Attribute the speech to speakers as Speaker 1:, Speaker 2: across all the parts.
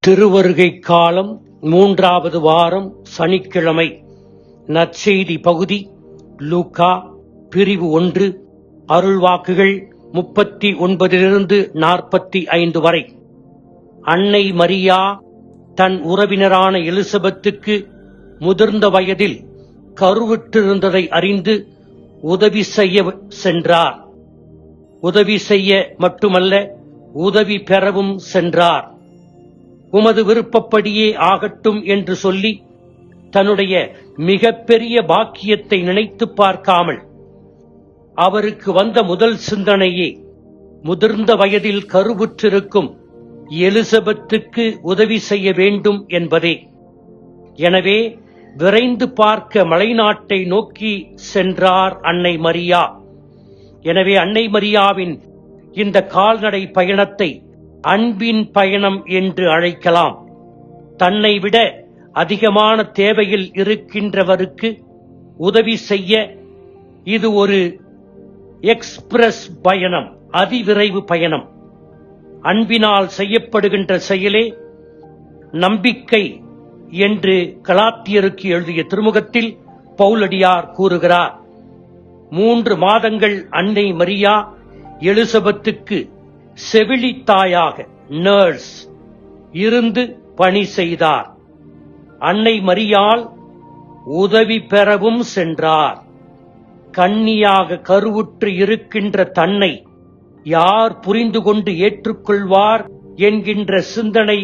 Speaker 1: திருவருகை காலம் 3வது வாரம் சனிக்கிழமை. நற்செய்தி பகுதி லூக்கா பிரிவு 1 அருள்வாக்குகள் 39 45 வரை. அன்னை மரியா தன் உறவினரான எலிசபெத்துக்கு முதிர்ந்த வயதில் கருவுற்றிருந்ததை அறிந்து உதவி செய்ய சென்றார். உதவி செய்ய மட்டுமல்ல, உதவி பெறவும் சென்றார். உமது விருப்பப்படியே ஆகட்டும் என்று சொல்லி தன்னுடைய மிகப்பெரிய பாக்கியத்தை நினைத்து பார்க்காமல் அவருக்கு வந்த முதல் சிந்தனையே முதிர்ந்த வயதில் கருவுற்றிருக்கும் எலிசபெத்துக்கு உதவி செய்ய வேண்டும் என்பதே. எனவே விரைந்து பார்க்க மலைநாட்டை நோக்கி சென்றார் அன்னை மரியா. எனவே அன்னை மரியாவின் இந்த கால்நடை பயணத்தை அன்பின் பயணம் என்று அழைக்கலாம். தன்னை விட அதிகமான தேவையில் இருக்கின்றவருக்கு உதவி செய்ய இது ஒரு எக்ஸ்பிரஸ் பயணம், அதிவிரைவு பயணம். அன்பினால் செய்யப்படுகின்ற செயலே நம்பிக்கை என்று கலாத்தியருக்கு எழுதிய திருமுகத்தில் பவுலடியார் கூறுகிறார். 3 மாதங்கள் அன்னை மரியா எலிசபெத்துக்கு செவிலித்தாயாக நர்ஸ் இருந்து பணி செய்தார். அன்னை மரியாள் உதவி பெறவும் சென்றார். கன்னியாக கருவுற்று இருக்கின்ற தன்னை யார் புரிந்து கொண்டு ஏற்றுக்கொள்வார் என்கின்ற சிந்தனை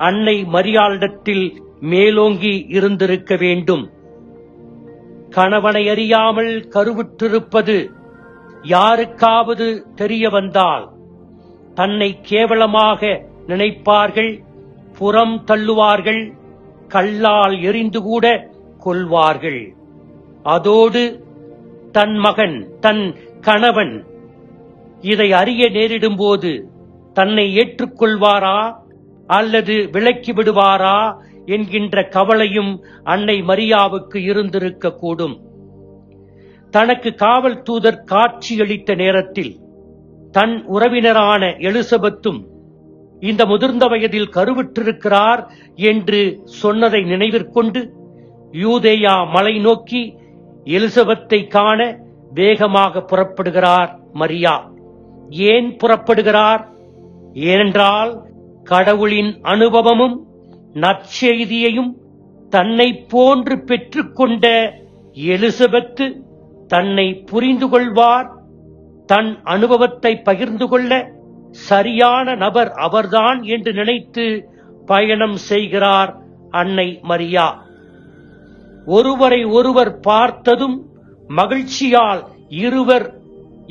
Speaker 1: அன்னை மரியாளிடத்தில் மேலோங்கி இருந்திருக்க வேண்டும். கணவனை அறியாமல் கருவுற்றிருப்பது யாருக்காவது தெரிய வந்தால் தன்னை கேவலமாக நினைப்பார்கள், புறம் தள்ளுவார்கள், கல்லால் எறிந்து கூட கொள்வார்கள். அதோடு தன் மகன், தன் கணவன் இதை அறிய நேரிடும் போது தன்னை ஏற்றுக்கொள்வாரா அல்லது விலக்கி விடுவாரா என்கின்ற கவலையும் அன்னை மரியாவுக்கு இருந்திருக்க கூடும். தனக்கு காவல் தூதர் காட்சியளித்த நேரத்தில் தன் உறவினரான எலிசபெத்தும் இந்த முதிர்ந்த வயதில் கருவுற்றிருக்கிறார் என்று சொன்னதை நினைவிற்கொண்டு யூதேயா மலை நோக்கி எலிசபெத்தை காண வேகமாக புறப்படுகிறார் மரியா. ஏன் புறப்படுகிறார்? ஏனென்றால் கடவுளின் அனுபவமும் நற்செய்தியையும் தன்னை போன்று பெற்றுக்கொண்ட எலிசபெத்து தன்னை புரிந்து கொள்வார், தன் அனுபவத்தை பகிர்ந்து கொள்ள சரியான நபர் அவர்தான் என்று நினைத்து பயணம் செய்கிறார் அன்னை மரியா. ஒருவரை ஒருவர் பார்த்ததும் மகிழ்ச்சியால்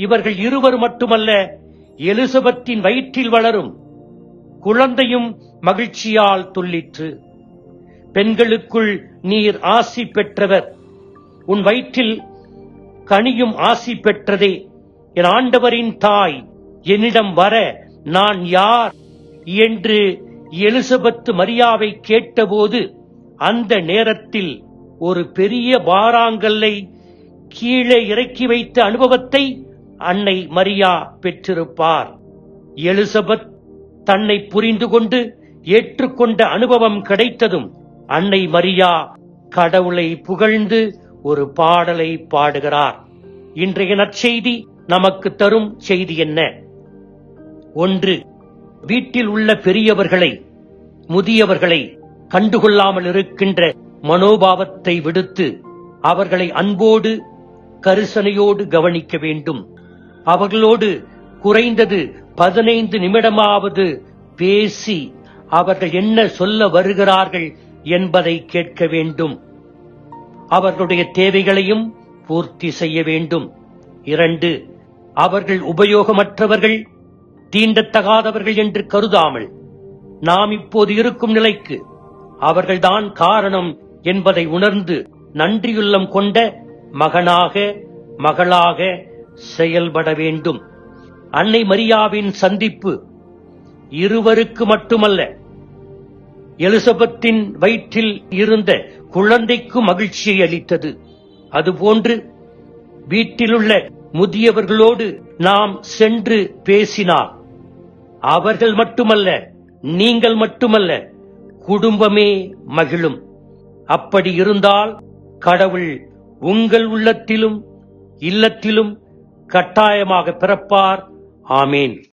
Speaker 1: இவர்கள் இருவர் மட்டுமல்ல, எலிசபெத்தின் வயிற்றில் வளரும் குழந்தையும் மகிழ்ச்சியால் துள்ளிற்று. பெண்களுக்குள் நீர் ஆசி பெற்றவர், உன் வயிற்றில் கனியும் ஆசி பெற்றதே. என் ஆண்டவரின் தாய் என்னிடம் வர நான் யார் என்று எலிசபெத்து மரியாவை கேட்டபோது அந்த நேரத்தில் ஒரு பெரிய பாறாங்கல்லை கீழே இறக்கி வைத்த அனுபவத்தை அன்னை மரியா பெற்றிருப்பார். எலிசபெத் தன்னை புரிந்து கொண்டு ஏற்றுக்கொண்ட அனுபவம் கிடைத்ததும் அன்னை மரியா கடவுளை புகழ்ந்து ஒரு பாடலை பாடுகிறார். இன்றைய நற்செய்தி நமக்கு தரும் செய்தி என்ன? 1. வீட்டில் உள்ள பெரியவர்களை, முதியவர்களை கண்டுகொள்ளாமல் இருக்கின்ற மனோபாவத்தை விடுத்து அவர்களை அன்போடு கரிசனையோடு கவனிக்க வேண்டும். அவர்களோடு குறைந்தது 15 நிமிடமாவது பேசி அவர்கள் என்ன சொல்ல வருகிறார்கள் என்பதை கேட்க வேண்டும். அவர்களுடைய தேவைகளையும் பூர்த்தி செய்ய வேண்டும். 2. அவர்கள் உபயோகமற்றவர்கள், தீண்டத்தகாதவர்கள் என்று கருதாமல் நாம் இப்போது இருக்கும் நிலைக்கு அவர்கள்தான் காரணம் என்பதை உணர்ந்து நன்றியுள்ளம் கொண்ட மகனாக, மகளாக செயல்பட வேண்டும். அன்னை மரியாவின் சந்திப்பு இருவருக்கு மட்டுமல்ல, எலிசபெத்தின் வயிற்றில் இருந்த குழந்தைக்கு மகிழ்ச்சியை அளித்தது. அதுபோன்று வீட்டிலுள்ள முதியவர்களோடு நாம் சென்று பேசினால் அவர்கள் மட்டுமல்ல, நீங்கள் மட்டுமல்ல, குடும்பமே மகிழும். அப்படி இருந்தால் கடவுள் உங்கள் உள்ளத்திலும் இல்லத்திலும் கட்டாயமாக பிறப்பார். ஆமேன்.